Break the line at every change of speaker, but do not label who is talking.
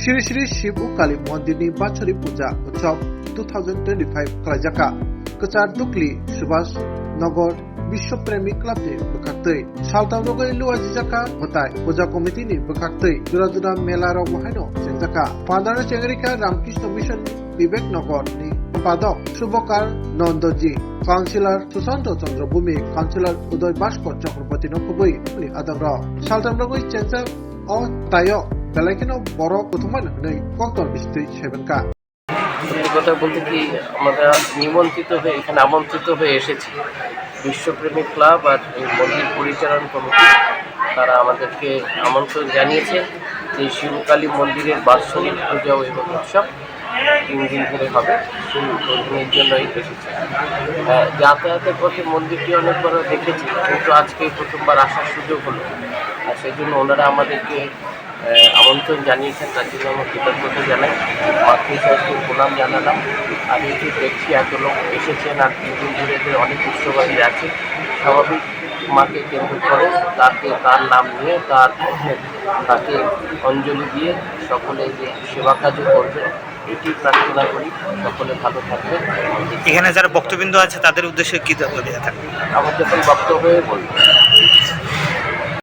श्री श्री शिव काली मंदिर बाछरी पूजा उत्सव 2025 खालायजाखा कचार दुखली सुभाष नगर विश्व प्रेमी क्लब नि बखाक्तै सालतावरगै लुवाजिजाखा हताय पूजा कमिटी नि बखाक्तै जुरा जुरा मेला रग महायनो सेंजाखा पादार चेंगरिका रामकृष्ण मिशन विवेक नगर नि সম্পাদক শুভকার নন্দজি কাউন্সিলর সুশান্ত চন্দ্র ভূমি কাউন্সিলর উদয় ভাস্কর চক্রবর্তী নকবই আদর সালতামরগৈ চেঞ্জার অ তায় বেলাইকেন বড় প্রথমান হই কক্তর বিস্তি সেবেনকা
কথা বলতে কি আমরা নিমন্ত্রিত হয়ে এখানে আমন্ত্রিত হয়ে এসেছি বিশ্বপ্রেমিক ক্লাব আর মন্দির পরিচালন কমিটি তারা আমাদেরকে আমন্ত্রণ জানিয়েছে যে শিবকালী মন্দিরের বাৎসরিক পূজা এবং উৎসব 3 দিন ধরে হবে সেই উদ্বোধনের জন্যই এসেছি। যাতায়াতের পথে মন্দিরটি অনেকবার দেখেছি কিন্তু আজকে প্রথমবার আসার সুযোগ হলো আর সেই জন্য ওনারা আমাদেরকে আমন্ত্রণ জানিয়েছেন তার জন্য আমরা কৃতজ্ঞতা জানাই মাতৃ সাহেবকে প্রণাম জানালাম। আর এই যে দেখছি এত লোক এসেছেন আর 3 দিন ধরে এদের অনেক উৎসবাদী আছে স্বাভাবিক মাকে কেন্দ্র করে তার নাম নিয়ে তাকে অঞ্জলি দিয়ে সকলে যে সেবা কাজও করবে এটি প্রার্থনা করি সকলে ভালো থাকবে।
এখানে যারা বক্তবৃন্দ আছে তাদের উদ্দেশ্যে কি দেওয়া থাকবে
আমার যখন বক্তব্য বলবো